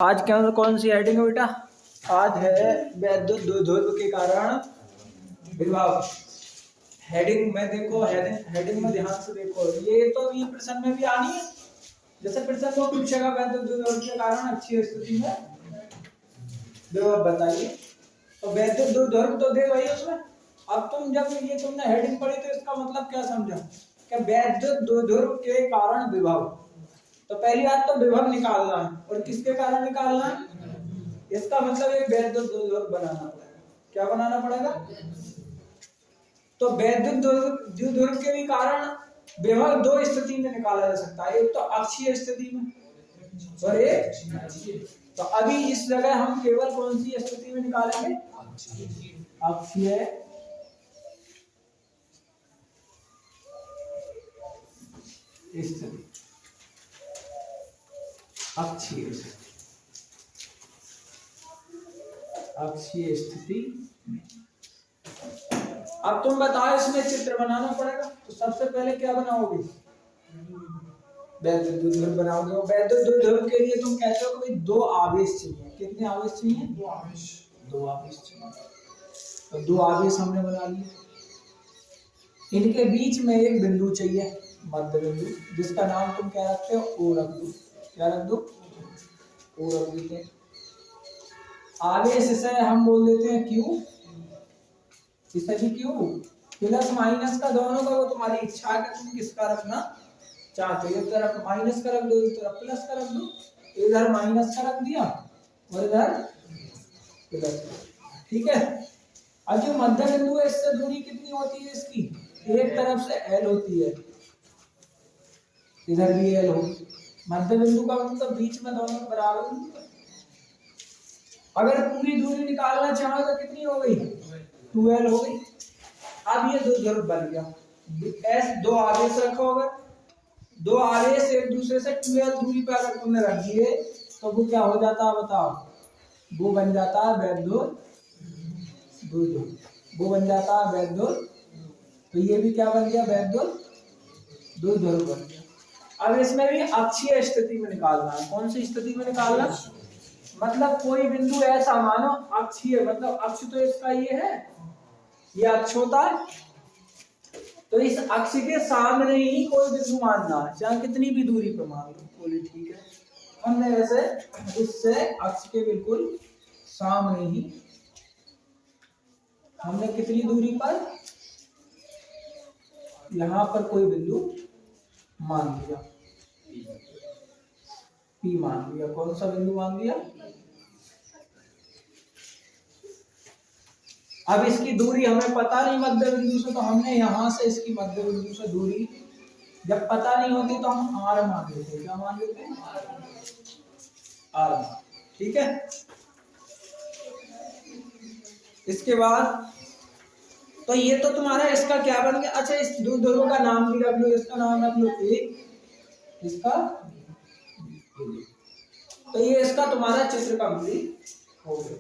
आज कौन सी हेडिंग है बेटा? आज है वैद्युत द्विध्रुव के कारण विभव। हेडिंग में देखो, हेडिंग में ध्यान से देखो, ये प्रश्न में भी आनी है। जैसे प्रश्न को पूछेगा वैद्युत द्विध्रुव के कारण अच्छी स्थिति में विभव बताइए, तो वैद्युत द्विध्रुव तो दे वही उसमें। अब तुम जब ये तुमने हेडिंग पढ़ी तो इसका मतलब क्या समझा कि वैद्युत द्विध्रुव के कारण विभव। तो पहली बात तो विभव निकालना है, और किसके कारण निकालना है? इसका मतलब एक वैद्युत द्विध्रुव बनाना पड़ेगा। क्या बनाना पड़ेगा? तो वैद्युत द्विध्रुव के भी कारण विभव दो स्थिति में निकाला जा सकता है, एक तो अक्षीय स्थिति में और एक। तो अभी इस जगह हम केवल कौन सी स्थिति में निकालेंगे? अक्षीय स्थिति। अक्षीय स्थिति। अब तुम बताओ, इसमें चित्र बनाना पड़ेगा, तो सबसे पहले क्या बनाओगे? वैद्युत द्विध्रुव बनाओगे। और वैद्युत द्विध्रुव के लिए तुम कहते हो कि भाई दो आवेश चाहिए। कितने आवेश चाहिए? दो आवेश चाहिए। तो दो आवेश हमने बना लिए। इनके बीच में एक बिंदु चाहिए, मध्य बिंदु, जिसका नाम तुम क्या रखते हो? ओ रख दो। क्या रख दो? ओ रख देते हैं। आवेश से हम बोल देते हैं क्यू। इसे भी क्यू। प्लस माइनस का दोनों का वो तुम्हारी इच्छा है कि तुम किसका रखना चाहते हो। एक तरफ माइनस का रख दो, एक तरफ प्लस का रख दो। इधर माइनस का रख दिया और इधर प्लस। ठीक है। अब जो मध्य बिंदु है, इससे दूरी कितनी होती है इसकी? एक तरफ से एल होती है, इधर भी एल होगी। मध्य बिंदु का मतलब बीच में दोनों बराबर। अगर पूरी दूरी निकालना चाहो तो कितनी हो गई? 12 हो गई। अब ये द्विध्रुव बन गया। एस दो आवेश रखो, अगर दो आवेश एक दूसरे से 12 दूरी पर अगर तुमने रख दिए तो वो क्या हो जाता है बताओ? वो बन जाता है वैद्युत द्विध्रुव। वो बन जाता है वैद्युत। तो ये भी क्या बन गया? वैद्युत द्विध्रुव बन गया। अब इसमें भी अक्षीय स्थिति में निकालना है। कौन सी स्थिति में निकालना? मतलब कोई बिंदु ऐसा मानो अक्षीय, मतलब अक्ष तो इसका ये है, ये अक्ष होता है। तो इस अक्ष के सामने ही कोई बिंदु मानना है, चाहे कितनी भी दूरी पर मान लो, बोले ठीक है। हमने ऐसे इससे अक्ष के बिल्कुल सामने ही हमने कितनी दूरी पर यहां पर कोई बिंदु मान लिया, पी मान लिया। कौन सा बिंदु मान लिया? अब इसकी दूरी हमें पता नहीं मध्य बिंदु से, तो हमने यहां से इसकी मध्य बिंदु से दूरी जब पता नहीं होती तो हम आर मान लेते हैं। क्या मान लेते हैं? आर। ठीक है। इसके बाद तो ये तो तुम्हारा इसका क्या बन गया? अच्छा, इस द्विध्रुव का नाम भी रख लो। इसका नाम रख लो ए, इसका। तो ये इसका तुम्हारा चित्र कंप्लीट हो गया।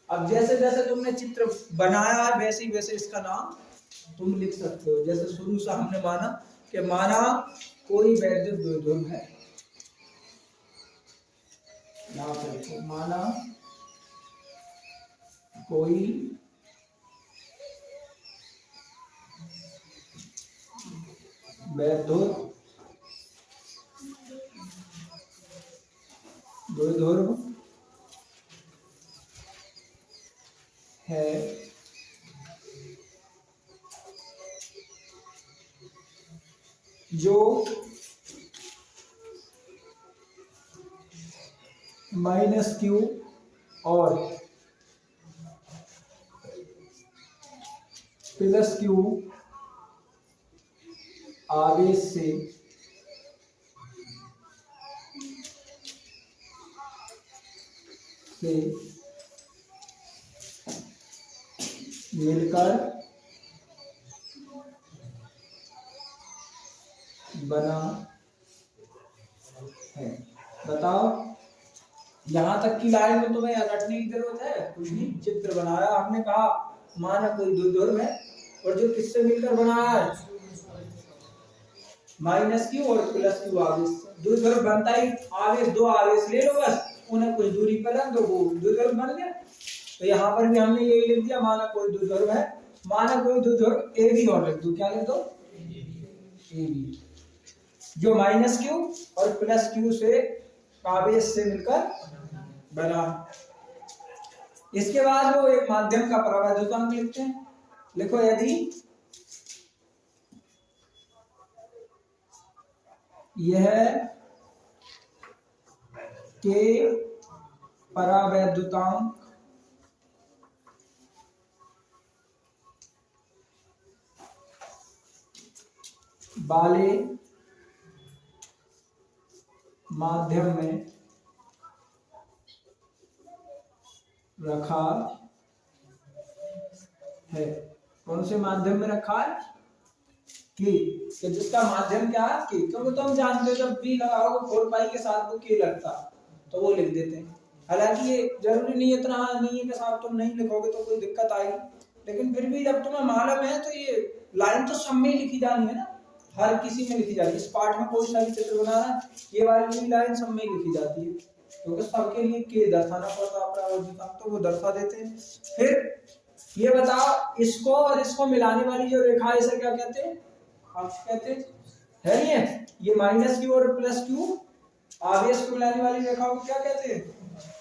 अब जैसे जैसे तुमने चित्र बनाया है वैसे ही वैसे इसका नाम तुम लिख सकते हो। जैसे शुरू से हमने माना कोई वैद्युत द्विध्रुव है, यहाँ पे लिखो, माना कोई वैद्युत द्विध्रुव है जो माइनस क्यू और प्लस क्यू आवेश से मिलकर बना है। बताओ, यहां तक की लाइन में तुम्हें रटने की जरूरत है? कुछ नहीं। चित्र बनाया हमने, कहा माना कोई द्विध्रुव है और जो किससे मिलकर बनाया है? माइनस क्यू और प्लस क्यू आवेश। द्विध्रुव बनता ही आवेश, दो आवेश ले लो बस। उन्हें कुछ दूरी पर रख दो, वो द्विध्रुव बन गया। तो यहाँ पर भी हमने यही लिख दिया, माना कोई द्विध्रुव है, माना कोई द्विध्रुव ए बी और लिख दो, क्या लिख दो, ए बी, जो माइनस क्यू और प्लस क्यू से आवेश से मिलकर बना। इसके बाद वो एक माध्यम का परावैद्युतांक लिखते हैं। लिखो यदि यह के परावैद्युतांक वाले माध्यम में रखा है। कौन से माध्यम में रखा है, कि जिसका माध्यम क्या है, कि क्योंकि तुम जानते हो जब बी लगाओगे 4 पाई के साथ वो के लगता, तो वो लिख देते हैं। हालांकि ये जरूरी नहीं, इतना नहीं है कि साहब तुम नहीं लिखोगे तो कोई दिक्कत आएगी, लेकिन फिर भी जब तुम्हें मालूम है तो ये लाइन तो सब में लिखी जानी है ना, हर किसी में लिखी जाती है। इस पाठ में कोई सा भी चित्र बना रहा है, ये वाली लाइन सब में लिखी जाती है, क्योंकि सबके लिए के दर्शाना पड़ता है, तो वो दर्शा देते हैं। फिर ये बताओ, इसको और इसको मिलाने वाली जो रेखा है इसे क्या कहते हैं, अक्ष कहते हैं, है ये माइनस क्यू और प्लस क्यू आवेश को मिलाने वाली रेखा को क्या कहते हैं,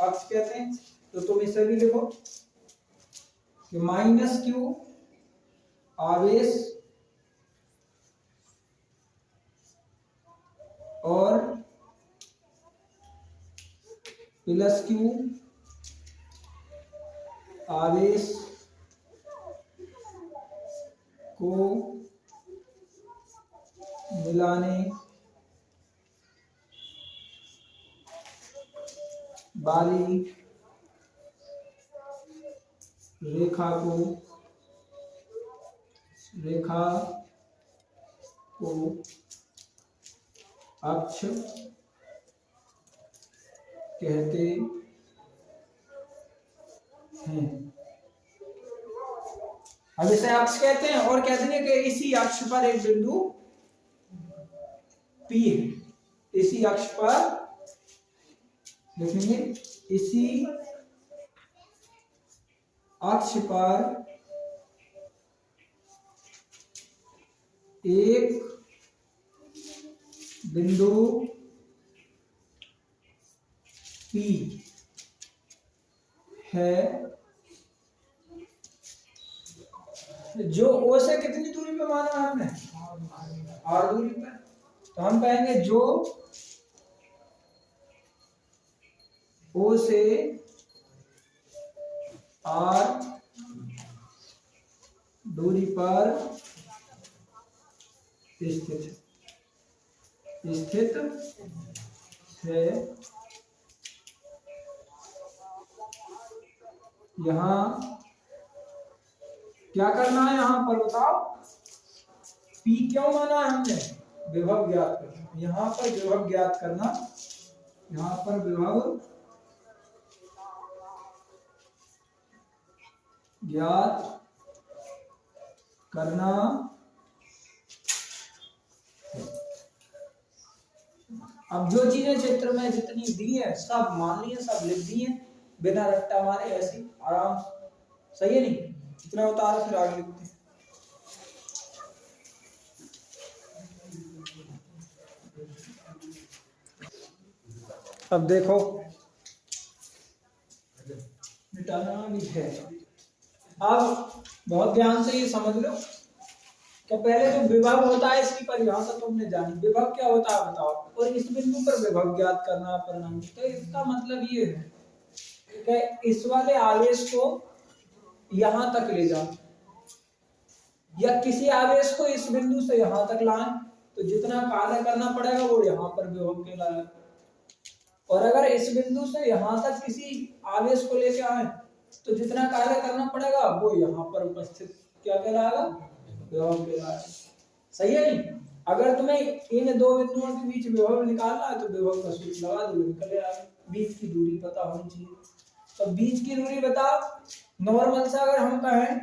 अक्ष कहते हैं। तो तुम इसे भी लिखो कि माइनस क्यू आवेश और प्लस क्यू आवेश को मिलाने वाली रेखा को अक्ष कहते हैं। अब इसे अक्ष कहते हैं और कहते हैं कि इसी अक्ष पर एक बिंदु P है। इसी अक्ष पर लिखेंगे, इसी अक्ष पर एक बिंदु P है जो O से कितनी दूरी पे माना है हमने, R दूरी पर। तो हम कहेंगे जो O से R दूरी पर स्थित है, यहाँ क्या करना है, यहाँ पर बताओ, P क्यों माना है हमने, विभव ज्ञात करना। यहाँ पर विभव ज्ञात करना, यहाँ पर विभव ज्ञात करना। अब जो चीजें चित्र में जितनी दी है सब मान ली है, सब लिख दी है बिना रट्टा मारे, ऐसे आराम से, सही है नहीं, इतना उतारो फिर आगे लिखते हैं। अब देखो मिटाना भी है। अब बहुत ध्यान से ये समझ लो कि पहले जो विभव होता है इसकी परिभाषा तुमने जानी, विभव क्या होता है बताओ, और इस बिंदु पर विभव ज्ञात करना परिणाम। तो इसका मतलब ये है कि इस वाले आवेश को यहां तक ले जाओ या किसी आवेश को इस बिंदु से यहां तक लाएं, तो जितना कार्य करना पड़ेगा वो यहाँ पर विभव कहलाएगा। और अगर इस बिंदु से यहां तक किसी आवेश को लेके आए तो जितना कार्य करना पड़ेगा वो यहाँ पर उपस्थित क्या कहलाएगा, विभव कहलाएगा। सही है नहीं, अगर तुम्हें इन दो बिंदुओं के बीच विभव निकालना है तो विभव का सूत्र लगा दो, निकल आएगा। बीच की दूरी पता होनी चाहिए, तो बीच की दूरी बताओ। नॉर्मल से अगर हम कहें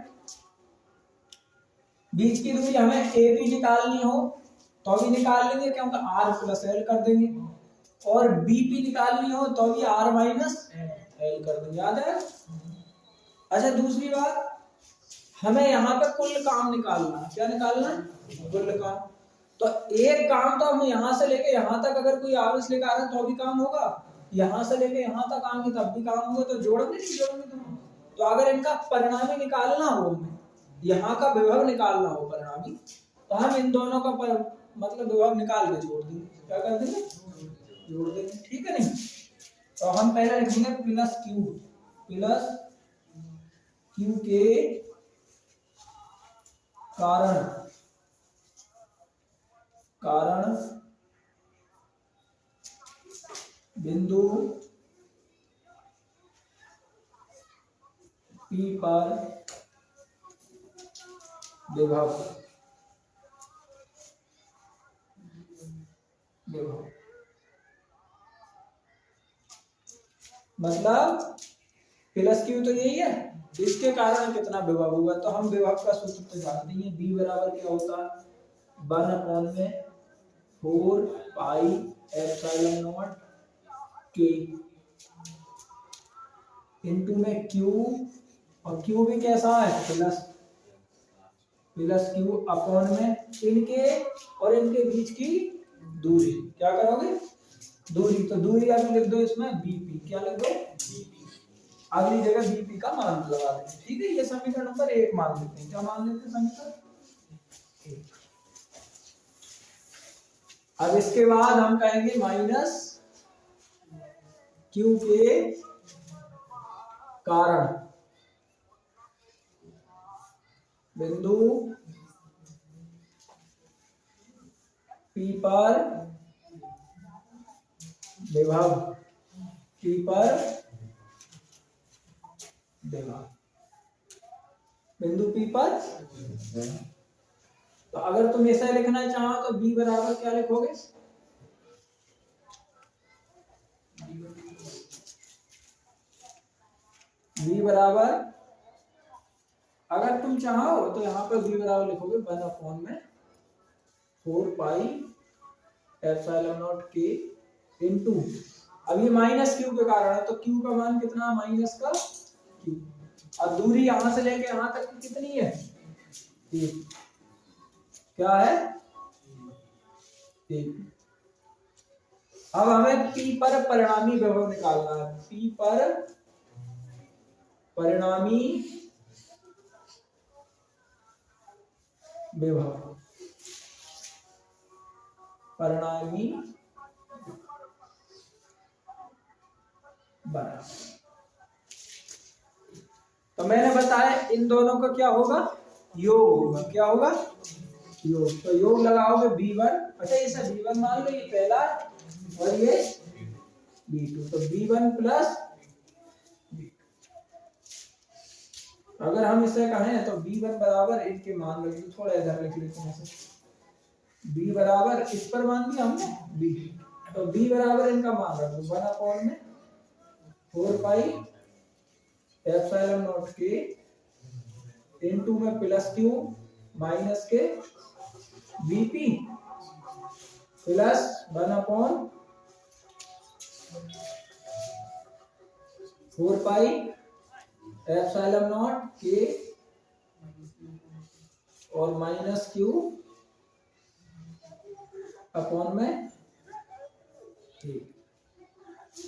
बीच की दूरी हमें AP निकालनी हो तो अभी निकाल लेंगे, क्योंकि R + L कर देंगे। और बीपी निकालनी हो तो भी आर माइनस एल कर दो, याद है। अच्छा दूसरी बात, हमें यहाँ पे कुल काम निकालना है। क्या निकालना है? कुल काम। तो एक काम तो हम यहाँ से लेके यहाँ तक अगर कोई आवेश लेकर आ रहा है तो भी काम होगा, यहाँ से लेके यहाँ तक आएंगे तब भी काम होगा। तो जोड़ोगे नहीं जोड़ोगे तुम। तो अगर इनका परिणामी निकालना हो, हमें यहाँ का विभव निकालना हो परिणामी, तो हम इन दोनों का मतलब विभव निकाल के जोड़ देंगे। क्या कर देंगे? जोड़ देंगे, ठीक है नहीं। तो हम पहले लिखेंगे प्लस क्यू के कारण बिंदु P पर विभव मतलब प्लस क्यू तो यही है, इसके कारण कितना विभव होगा। तो हम विभव का सूत्र तो जानते हैं, बी बराबर क्या होता है, 1/4 पाई एप्सिलॉन नॉट के इनटू में क्यू, और क्यू भी कैसा है, प्लस क्यू अपॉन में इनके और इनके बीच की दूरी। क्या करोगे? दूरी। तो दूरी अभी लिख दो इसमें बीपी। क्या लिख दो? बीपी। अगली जगह बीपी का मान लगा देंगे, ठीक है। ये समीकरण नंबर 1 मान लेते हैं। क्या मान लेते हैं? समीकरण 1। अब इसके बाद हम कहेंगे माइनस क्यू के कारण बिंदु P पर विभव, बिंदु P पर। तो अगर तुम ऐसा लिखना चाहो तो B बराबर क्या लिखोगे? B बराबर, अगर तुम चाहो तो यहाँ पर B बराबर लिखोगे 1/4 पाई एप्सिलॉन नॉट के इनटू, अब ये माइनस क्यू के कारण है तो क्यू का मान कितना, माइनस का क्यू। अब दूरी यहां से लेके यहां तक की कितनी है? 1। क्या है? 1। अब हमें P पर परिणामी विभव निकालना है। P पर परिणामी विभव, तो मैंने बताया इन दोनों का क्या होगा, योग होगा। क्या होगा? योग। तो योग लगाओगे B1, अच्छा ये सब B1 मान लो, ये पहला और ये B2, तो B1 प्लस B2। अगर हम इसे कहें तो B1 बराबर इनके मान लो, थोड़ा इधर लिख लेते हैं, B बराबर इस पर मान दिया हमने B, तो B बराबर इनका मान रख दो 1/4 पाई एप्सिलॉन नॉट के इनटू में प्लस क्यू माइनस के BP plus 1/4 pi epsilon not के और माइनस क्यू अपॉन में। ठीक,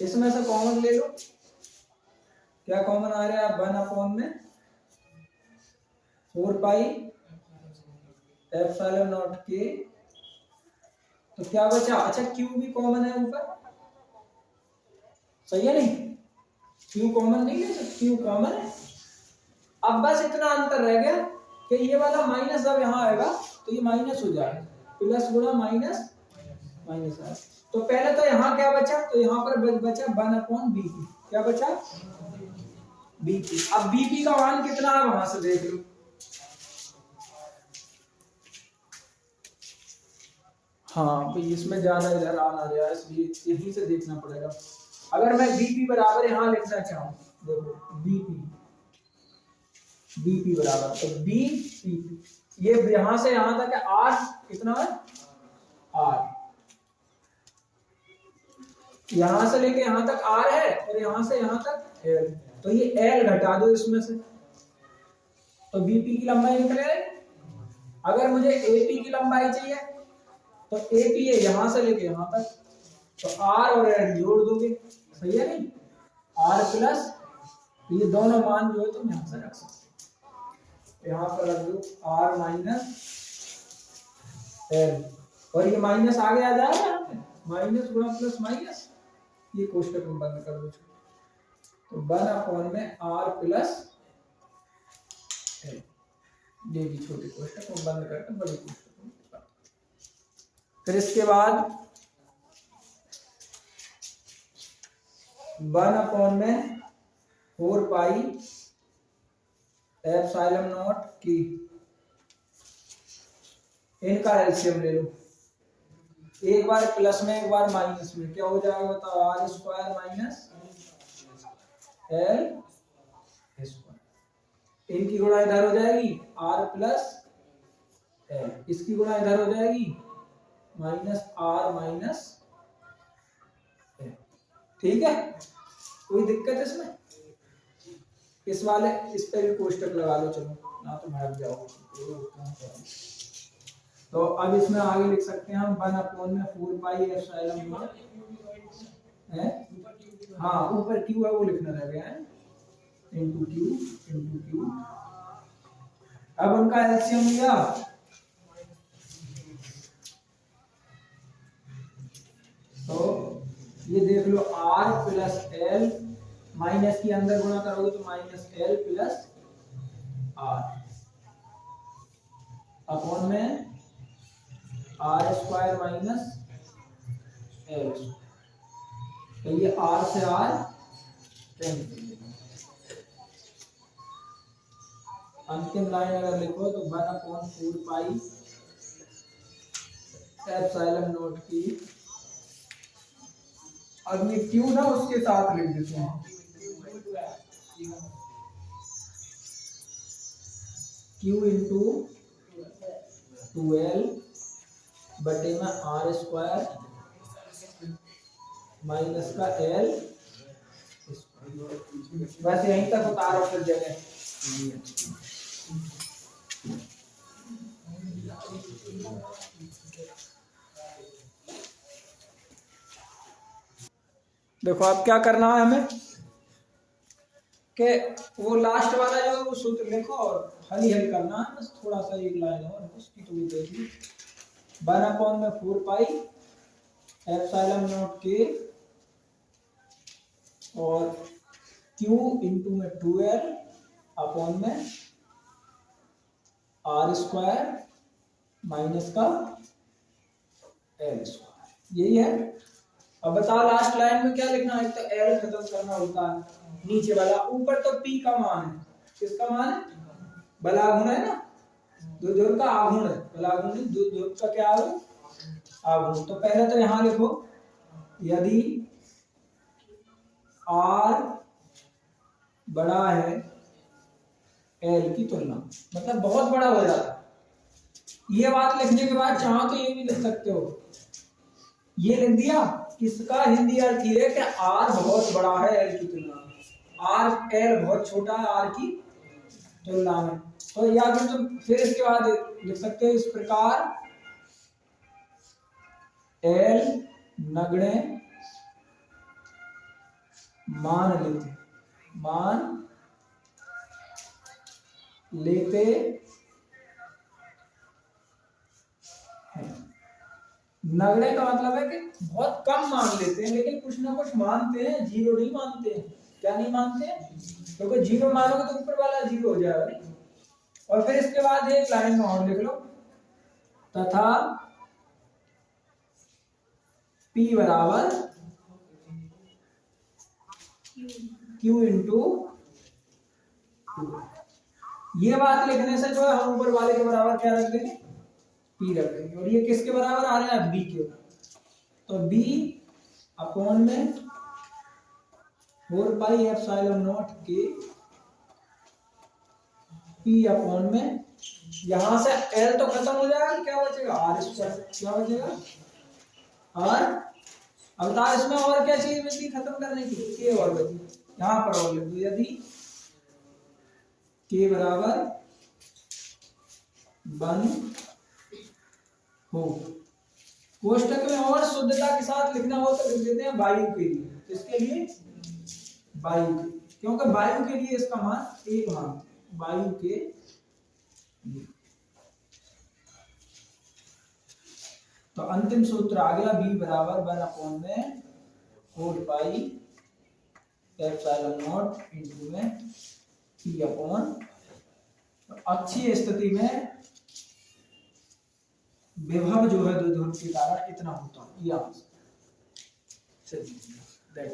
इसमें से कॉमन ले लो। क्या कॉमन आ रहा है? 1/4 पाई एप्सिलॉन नॉट के, तो क्या बचा? अच्छा क्यू भी कॉमन है ऊपर, सही है नहीं? क्यू कॉमन नहीं है, क्यू कॉमन है। अब बस इतना अंतर रह गया कि ये वाला माइनस जब यहाँ आएगा तो ये माइनस हो जाएगा, प्लस गुणा माइनस माइनस है। तो पहले तो यहाँ क्या बचा? तो यहाँ पर बचा 1/BP। क्या बचा? BP। अब BP का मान कितना है वहां से देख लो। हाँ तो इसमें ज्यादा इधर आना रहा है, इसलिए यहीं से देखना पड़ेगा। अगर मैं BP बराबर यहाँ लिखना चाहूँ, देखो BP बराबर, तो BP ये यहां से यहां तक है 8, कितना है? 8। यहां से लेके यहां तक r है और यहां से यहां तक l, तो ये l घटा दो इसमें से, तो बीपी की लंबाई निकल आएगी। अगर मुझे एपी की लंबाई चाहिए तो एपी है यहां से लेके यहां तक, तो r और l जोड़ दोगे, सही है नहीं, r प्लस, ये दोनों मान जो है तुम यहां से रख सकते हो, यहां पर रख दो r माइनस l, और ये माइनस आगे आ जाएगा, माइनस गुणा प्लस माइनस, ये कोष्टक में बंद कर दो, तो 1 में r प्लस l, ये भी छोटे कोष्टक को बंद करके बड़े कोष्टक में, फिर इसके बाद 1 में 4 पाई एप्सिलॉन नॉट की, इनका एलसीएम ले लो, एक बार प्लस में एक बार माइनस में, क्या हो जाएगा बताओ, R square minus L square, इनकी गुणा इधर हो जाएगी आर प्लस एल, इसकी गुणा इधर हो जाएगी माइनस आर माइनस एल, ठीक है, कोई दिक्कत इसमें, इस वाले इस पे भी कोष्टक लगा लो, चलो ना तो भाग जाओ। तो अब इसमें आगे लिख सकते हैं हम 1 में 4 पाई एप्सिलॉन नॉट है, हाँ ऊपर क्यू है वो लिखना रह गया है, इनटू क्यू, अब उनका एलसीएम लिया, तो ये देख लो r प्लस एल, माइनस की अंदर गुणा करोगे तो minus L plus R, upon में आर स्क्वायर माइनस एल, तो ये आर से आर कैंसिल, अंतिम लाइन अगर लिखो तो 1/4 पाई एप्सिलॉन नॉट की, अब ये क्यू ना उसके साथ लिख देते हैं, क्यू इंटू 2l बटे में आर स्क्वायर माइनस का एल, बस यहीं तक उतारो फिर जगह, देखो अब क्या करना है हमें कि वो लास्ट वाला जो वो सूत्र लिखो और हल करना है, बस थोड़ा सा एक लाइन और उसकी तो भी देख ली, 1 में 4 पाई एप्सिलॉन नॉट के और Q इंटू में 2l अपॉन में आर स्क्वायर माइनस का एल स्क्वायर, यही है। अब बताओ लास्ट लाइन में क्या लिखना है, तो एल खत्म करना होता है, नीचे वाला, ऊपर तो पी का मान है, किसका मान है, बलागुण है ना, दो ध्रुव का आघूर्ण है, बलागुण दो ध्रुव का क्या है आघूर्ण, तो पहले तो यहां लिखो यदि आर बड़ा है एल की तुलना, मतलब बहुत बड़ा हो जाता है, ये बात लिखने के बाद चाहो तो ये भी लिख सकते हो, ये लिख दिया, किसका हिंदी अर्थ ये है कि आर बहुत बड़ा है एल की तुलना में, आर एल बहुत छोटा है आर की तुलना में, तो या फिर तुम फिर इसके बाद लिख सकते हो इस प्रकार, एल नगण्य मान लेते हैं, नगण्य का मतलब है कि बहुत कम मान लेते हैं, लेकिन कुछ ना कुछ मानते हैं, जीरो नहीं मानते हैं, क्या नहीं मानते हैं, क्योंकि जीरो मानोगे तो ऊपर वाला जीरो हो जाएगा नहीं, और फिर इसके बाद एक लाइन में और लिख लो, तथा P बराबर Q इंटू, ये बात लिखने से जो है हम ऊपर वाले के बराबर क्या रख देंगे, P रख देंगे, और ये किसके बराबर आ रहा है, B के, तो B अपॉन में 4 पाई एप्सिलॉन नॉट के P अपॉन में, यहां से L तो खत्म हो जाएगा, क्या बचेगा, R स्क्वायर, क्या बचेगा, R अब बता इसमें और क्या चीज बची खत्म करने की, के और बची, यहाँ पर और लिख दो, यदि के बराबर 1 हो, कोष्टक में और शुद्धता के साथ लिखना हो तो लिख देते हैं वायु के लिए, इसके लिए वायु के, क्योंकि वायु के लिए इसका मान 1 मान, वायु के लिए। तो अंतिम सूत्र आ गया b बराबर 1 में 4 पाई एप्सिलॉन नॉट इंटू में p अपॉन। अच्छी स्थिति में विभव जो है द्विध्रुव के कारण इतना होता है, ये आंसर। चलिए दैट